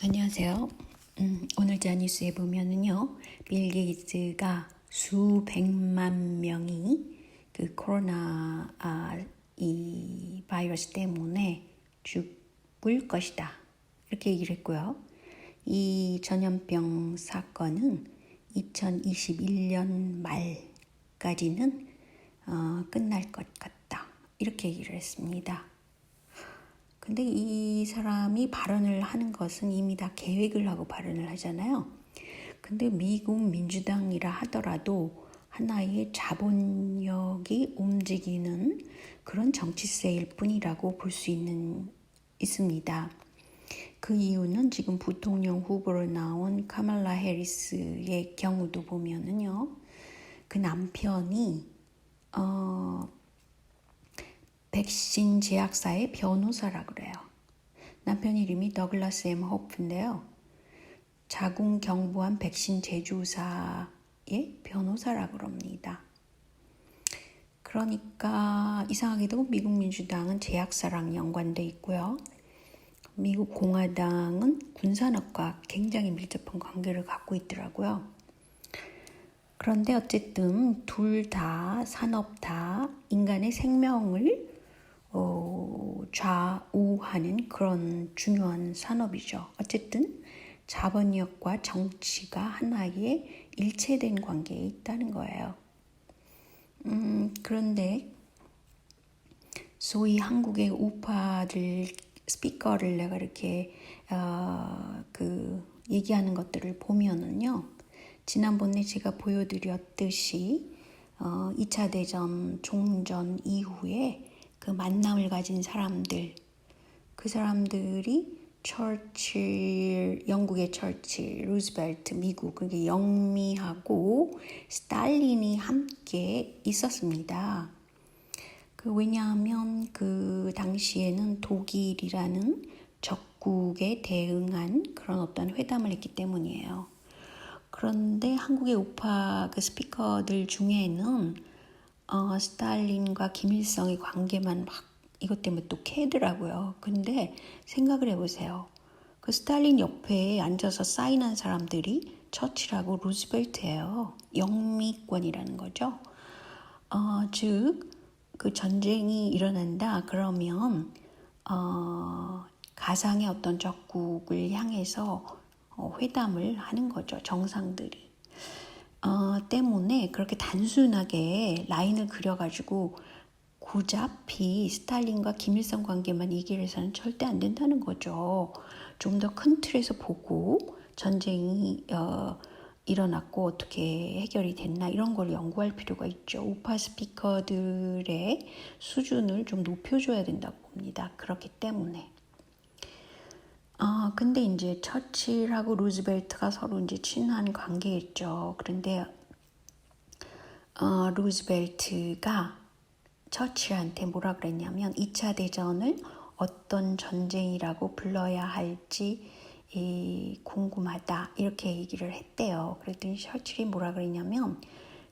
안녕하세요. 오늘자 뉴스에 보면은요, 빌 게이츠가 수백만 명이 그 코로나 이 바이러스 때문에 죽을 것이다. 이렇게 얘기를 했고요. 이 전염병 사건은 2021년 말까지는 끝날 것 같다. 이렇게 얘기를 했습니다. 근데 이 사람이 발언을 하는 것은 이미 다 계획을 하고 발언을 하잖아요. 근데 미국 민주당이라 하더라도 하나의 자본력이 움직이는 그런 정치세일 뿐이라고 볼 수 있습니다. 그 이유는 지금 부통령 후보로 나온 카말라 해리스의 경우도 보면은요, 그 남편이 백신 제약사의 변호사라 그래요. 남편 이름이 더글라스 M. 호프인데요. 자궁경부암 백신 제조사의 변호사라 그럽니다. 그러니까 이상하게도 미국 민주당은 제약사랑 연관돼 있고요. 미국 공화당은 군산업과 굉장히 밀접한 관계를 갖고 있더라고요. 그런데 어쨌든 둘 다 산업 다 인간의 생명을 좌우하는 그런 중요한 산업이죠. 어쨌든 자본력과 정치가 하나의 일체된 관계에 있다는 거예요. 그런데 소위 한국의 우파들 스피커를 내가 이렇게 얘기하는 것들을 보면은요, 지난번에 제가 보여드렸듯이 2차 대전 종전 이후에 그 만남을 가진 사람들, 그 사람들이 영국의 처칠, 루즈벨트, 미국, 그게 영미하고 스탈린이 함께 있었습니다. 왜냐하면 그 당시에는 독일이라는 적국에 대응한 그런 어떤 회담을 했기 때문이에요. 그런데 한국의 우파 그 스피커들 중에는 스탈린과 김일성의 관계만 막 이것 때문에 또 캐더라고요. 근데 생각을 해보세요. 그 스탈린 옆에 앉아서 사인한 사람들이 처칠하고 루즈벨트예요. 영미권이라는 거죠. 즉, 그 전쟁이 일어난다 그러면 가상의 어떤 적국을 향해서 회담을 하는 거죠. 정상들이. 때문에 그렇게 단순하게 라인을 그려가지고 고잡히 스탈린과 김일성 관계만 얘기를 해서는 절대 안 된다는 거죠. 좀 더 큰 틀에서 보고 전쟁이 일어났고 어떻게 해결이 됐나 이런 걸 연구할 필요가 있죠. 우파 스피커들의 수준을 좀 높여줘야 된다고 봅니다. 그렇기 때문에. 근데 이제 처칠하고 루즈벨트가 서로 이제 친한 관계였죠. 그런데 루즈벨트가 처칠한테 뭐라 그랬냐면 2차 대전을 어떤 전쟁이라고 불러야 할지 궁금하다 이렇게 얘기를 했대요. 그랬더니 처칠이 뭐라 그랬냐면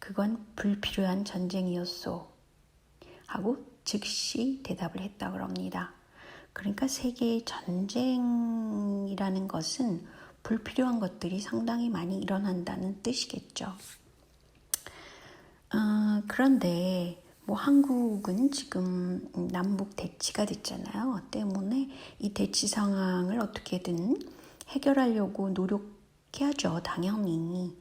그건 불필요한 전쟁이었소 하고 즉시 대답을 했다 그럽니다. 그러니까 세계의 전쟁이라는 것은 불필요한 것들이 상당히 많이 일어난다는 뜻이겠죠. 그런데 한국은 지금 남북 대치가 됐잖아요. 때문에 이 대치 상황을 어떻게든 해결하려고 노력해야죠. 당연히.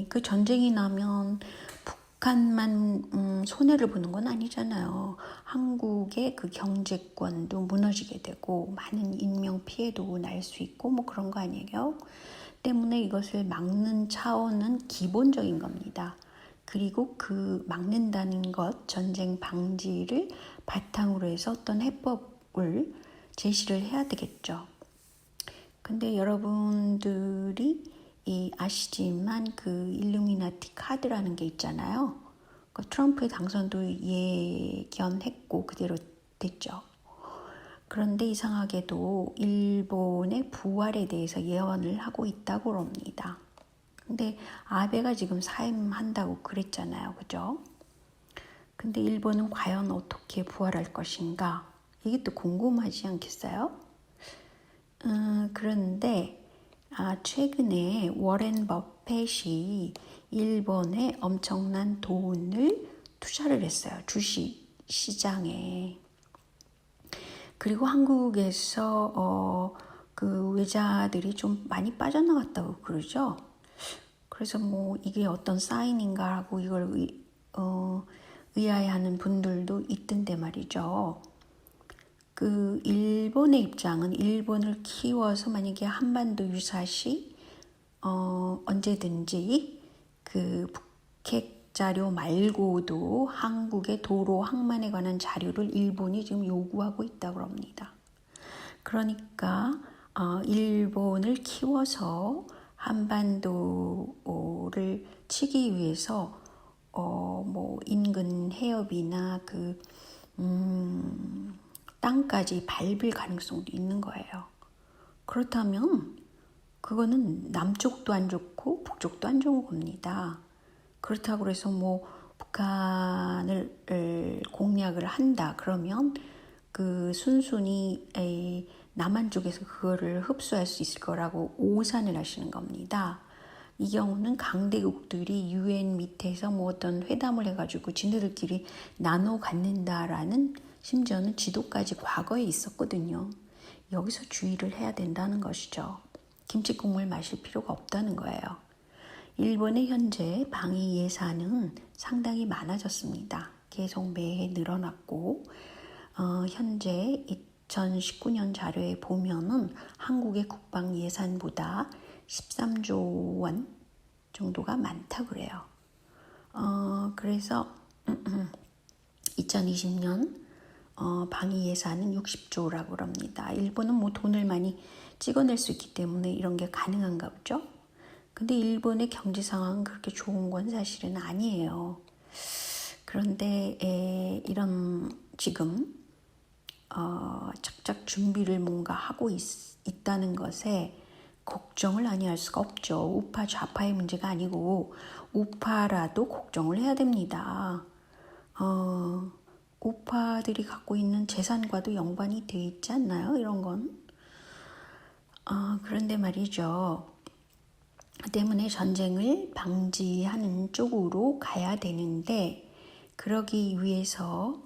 그 전쟁이 나면 북한만 손해를 보는 건 아니잖아요. 한국의 그 경제권도 무너지게 되고 많은 인명 피해도 날 수 있고 그런 거 아니에요? 때문에 이것을 막는 차원은 기본적인 겁니다. 그리고 그 막는다는 것, 전쟁 방지를 바탕으로 해서 어떤 해법을 제시를 해야 되겠죠. 근데 여러분들이 아시지만 그 일루미나티 카드라는 게 있잖아요. 트럼프의 당선도 예견했고 그대로 됐죠. 그런데 이상하게도 일본의 부활에 대해서 예언을 하고 있다고 합니다. 근데 아베가 지금 사임한다고 그랬잖아요. 그죠? 근데 일본은 과연 어떻게 부활할 것인가? 이게 또 궁금하지 않겠어요? 그런데 최근에 워렌 버펫이 일본에 엄청난 돈을 투자를 했어요. 주식 시장에. 그리고 한국에서 그 외자들이 좀 많이 빠져나갔다고 그러죠. 그래서 뭐 이게 어떤 사인인가 하고 이걸 의아해하는 분들도 있던데 말이죠. 그 일본의 입장은 일본을 키워서 만약에 한반도 유사시 언제든지 그 북핵 자료 말고도 한국의 도로 항만에 관한 자료를 일본이 지금 요구하고 있다고 합니다. 그러니까 일본을 키워서 한반도를 치기 위해서 뭐 인근 해협이나 그 땅까지 밟을 가능성도 있는 거예요. 그렇다면 그거는 남쪽도 안 좋고 북쪽도 안 좋은 겁니다. 그렇다고 해서 뭐 북한을 공략을 한다 그러면 그 순순히 남한 쪽에서 그거를 흡수할 수 있을 거라고 오산을 하시는 겁니다. 이 경우는 강대국들이 UN 밑에서 뭐 어떤 회담을 해가지고 지네들끼리 나눠 갖는다라는 심지어는 지도까지 과거에 있었거든요. 여기서 주의를 해야 된다는 것이죠. 김치국물 마실 필요가 없다는 거예요. 일본의 현재 방위 예산은 상당히 많아졌습니다. 계속 매해 늘어났고 현재 2019년 자료에 보면은 한국의 국방 예산보다 13조 원 정도가 많다고 그래요. 그래서 2020년 방위 예산은 60조라고 합니다. 일본은 뭐 돈을 많이 찍어낼 수 있기 때문에 이런 게 가능한가 보죠. 근데 일본의 경제 상황은 그렇게 좋은 건 사실은 아니에요. 그런데 이런 지금 착착 준비를 뭔가 하고 있다는 것에 걱정을 아니할 수가 없죠. 우파 좌파의 문제가 아니고 우파라도 걱정을 해야 됩니다. 우파들이 갖고 있는 재산과도 연관이 돼 있지 않나요? 이런 건. 그런데 말이죠. 때문에 전쟁을 방지하는 쪽으로 가야 되는데 그러기 위해서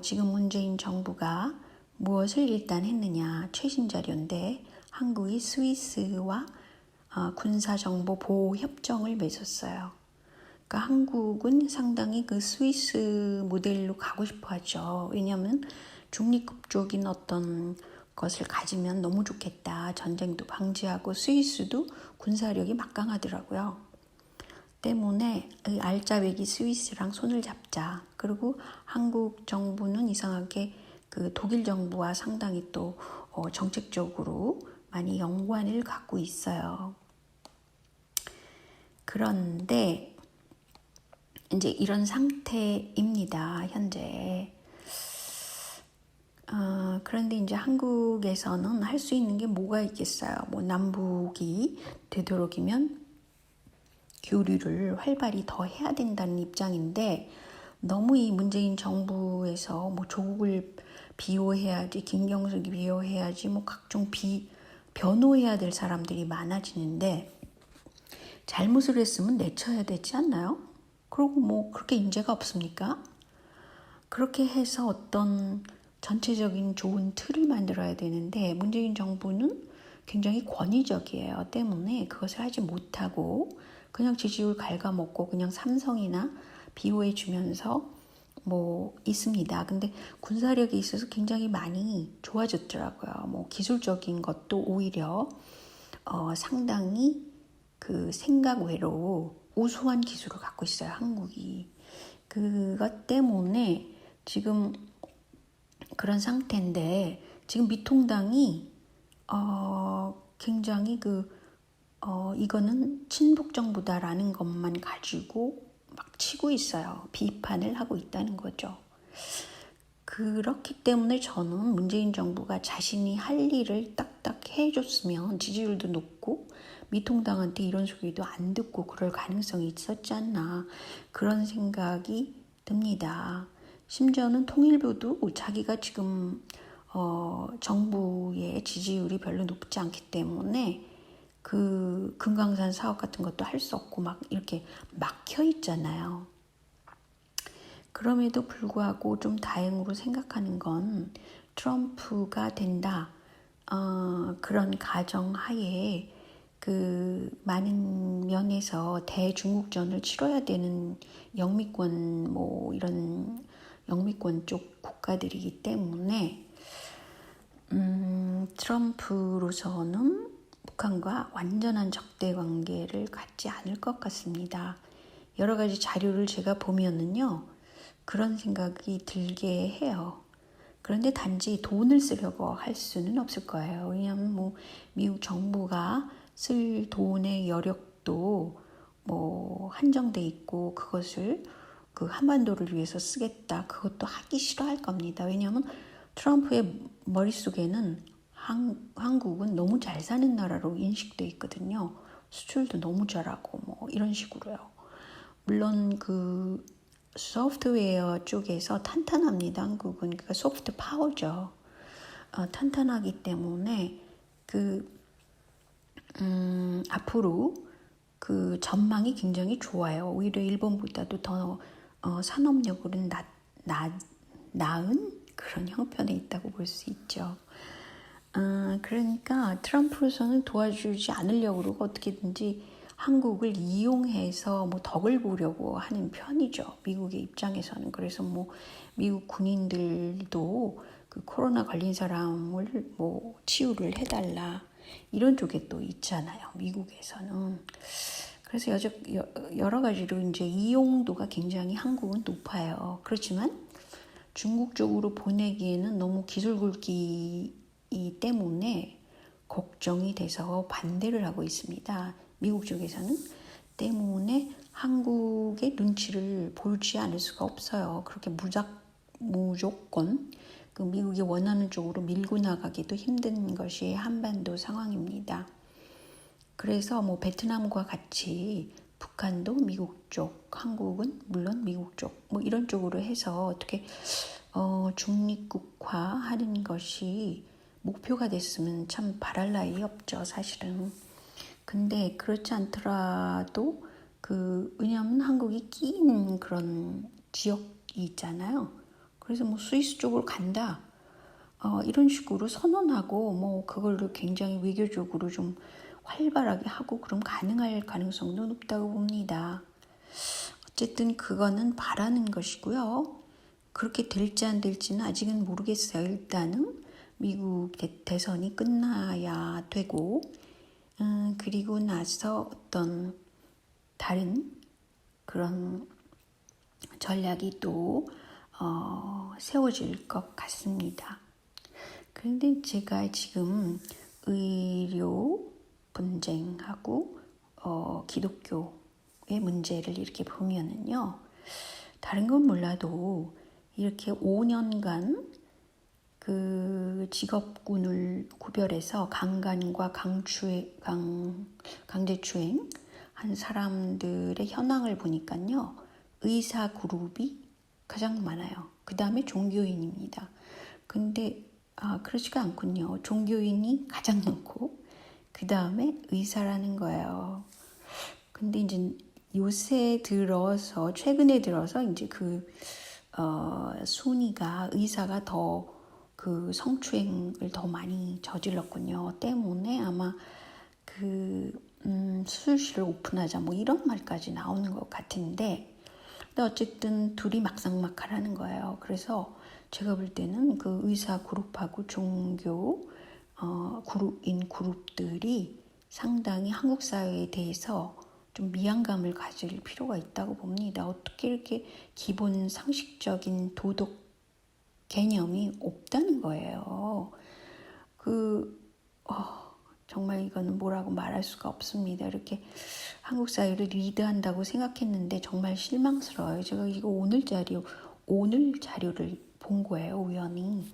지금 문재인 정부가 무엇을 일단 했느냐. 최신 자료인데 한국이 스위스와 군사정보 보호 협정을 맺었어요. 그러니까 한국은 상당히 그 스위스 모델로 가고 싶어 하죠. 왜냐하면 중립국적인 어떤 것을 가지면 너무 좋겠다. 전쟁도 방지하고 스위스도 군사력이 막강하더라고요. 때문에 알짜배기 스위스랑 손을 잡자. 그리고 한국 정부는 이상하게 그 독일 정부와 상당히 또 정책적으로 많이 연관을 갖고 있어요. 그런데 이제 이런 상태입니다. 현재. 그런데 이제 한국에서는 할 수 있는 게 뭐가 있겠어요? 뭐 남북이 되도록이면 교류를 활발히 더 해야 된다는 입장인데 너무 이 문재인 정부에서 뭐 조국을 비호해야지, 김경숙이 비호해야지, 뭐 각종 변호해야 될 사람들이 많아지는데 잘못을 했으면 내쳐야 되지 않나요? 그리고 뭐 그렇게 인재가 없습니까? 그렇게 해서 어떤 전체적인 좋은 틀을 만들어야 되는데 문재인 정부는 굉장히 권위적이에요. 때문에 그것을 하지 못하고 그냥 지지율 갉아먹고 그냥 삼성이나 비호해 주면서 뭐 있습니다. 근데 군사력이 있어서 굉장히 많이 좋아졌더라고요. 뭐 기술적인 것도 오히려 상당히 그 생각 외로 우수한 기술을 갖고 있어요. 한국이. 그것 때문에 지금 그런 상태인데 지금 미통당이 굉장히 이거는 친북 정부다라는 것만 가지고 막 치고 있어요. 비판을 하고 있다는 거죠. 그렇기 때문에 저는 문재인 정부가 자신이 할 일을 딱딱 해줬으면 지지율도 높고 미통당한테 이런 소리도 안 듣고 그럴 가능성이 있었지 않나 그런 생각이 듭니다. 심지어는 통일부도 자기가 지금 정부의 트럼프의 지지율이 별로 높지 않기 때문에 그 금강산 사업 같은 것도 할 수 없고 막 이렇게 막혀 있잖아요. 그럼에도 불구하고 좀 다행으로 생각하는 건 트럼프가 된다. 그런 가정하에 그 많은 면에서 대중국전을 치러야 되는 영미권 뭐 이런 영미권 쪽 국가들이기 때문에 트럼프로서는 북한과 완전한 적대 관계를 갖지 않을 것 같습니다. 여러 가지 자료를 제가 보면은요, 그런 생각이 들게 해요. 그런데 단지 돈을 쓰려고 할 수는 없을 거예요. 왜냐하면 뭐 미국 정부가 쓸 돈의 여력도 뭐 한정돼 있고 그것을 그 한반도를 위해서 쓰겠다. 그것도 하기 싫어할 겁니다. 왜냐하면 트럼프의 머릿속에는 한국은 너무 잘 사는 나라로 인식돼 있거든요. 수출도 너무 잘하고 뭐 이런 식으로요. 물론 그 소프트웨어 쪽에서 탄탄합니다. 한국은 그러니까 소프트 파워죠. 탄탄하기 때문에 앞으로 그 전망이 굉장히 좋아요. 오히려 일본보다도 더 산업력으로는 나은 그런 형편에 있다고 볼 수 있죠. 그러니까 트럼프로서는 도와주지 않으려고 그러고 어떻게든지 한국을 이용해서 뭐 덕을 보려고 하는 편이죠. 미국의 입장에서는. 그래서 뭐 미국 군인들도 그 코로나 걸린 사람을 뭐 치유를 해달라 이런 쪽에 또 있잖아요. 미국에서는. 그래서 여러 가지로 이제 이용도가 굉장히 한국은 높아요. 그렇지만 중국 쪽으로 보내기에는 너무 기술 굵기 때문에 걱정이 돼서 반대를 하고 있습니다. 미국 쪽에서는. 때문에 한국의 눈치를 보지 않을 수가 없어요. 그렇게 무조건 그 미국이 원하는 쪽으로 밀고 나가기도 힘든 것이 한반도 상황입니다. 그래서 뭐 베트남과 같이 북한도 미국 쪽, 한국은 물론 미국 쪽, 뭐 이런 쪽으로 해서 어떻게 중립국화하는 것이 목표가 됐으면 참 바랄 나위 없죠, 사실은. 근데 그렇지 않더라도 왜냐하면 한국이 끼인 그런 지역이 있잖아요. 그래서 뭐 스위스 쪽으로 간다. 이런 식으로 선언하고 뭐 그걸로 굉장히 외교적으로 좀 활발하게 하고 그럼 가능할 가능성도 높다고 봅니다. 어쨌든 그거는 바라는 것이고요. 그렇게 될지 안 될지는 아직은 모르겠어요. 일단은 미국 대선이 끝나야 되고 그리고 나서 어떤 다른 그런 전략이 또 세워질 것 같습니다. 그런데 제가 지금 의료 분쟁하고 기독교의 문제를 이렇게 보면은요, 다른 건 몰라도 이렇게 5년간 그 직업군을 구별해서 강간과 강제추행 한 사람들의 현황을 보니까요, 의사 그룹이 가장 많아요. 그 다음에 종교인입니다. 근데 그렇지가 않군요. 종교인이 가장 많고 그 다음에 의사라는 거예요. 근데 이제 최근에 들어서 이제 순위가 의사가 더 그 성추행을 더 많이 저질렀군요. 때문에 아마 수술실을 오픈하자 뭐 이런 말까지 나오는 것 같은데, 근데 어쨌든 둘이 막상막하라는 거예요. 그래서 제가 볼 때는 그 의사 그룹하고 종교 그룹들이 상당히 한국 사회에 대해서 좀 미안감을 가질 필요가 있다고 봅니다. 어떻게 이렇게 기본 상식적인 도덕 개념이 없다는 거예요. 정말 이거는 뭐라고 말할 수가 없습니다. 이렇게 한국 사회를 리드한다고 생각했는데 정말 실망스러워요. 제가 이거 오늘 자료를 본 거예요, 우연히.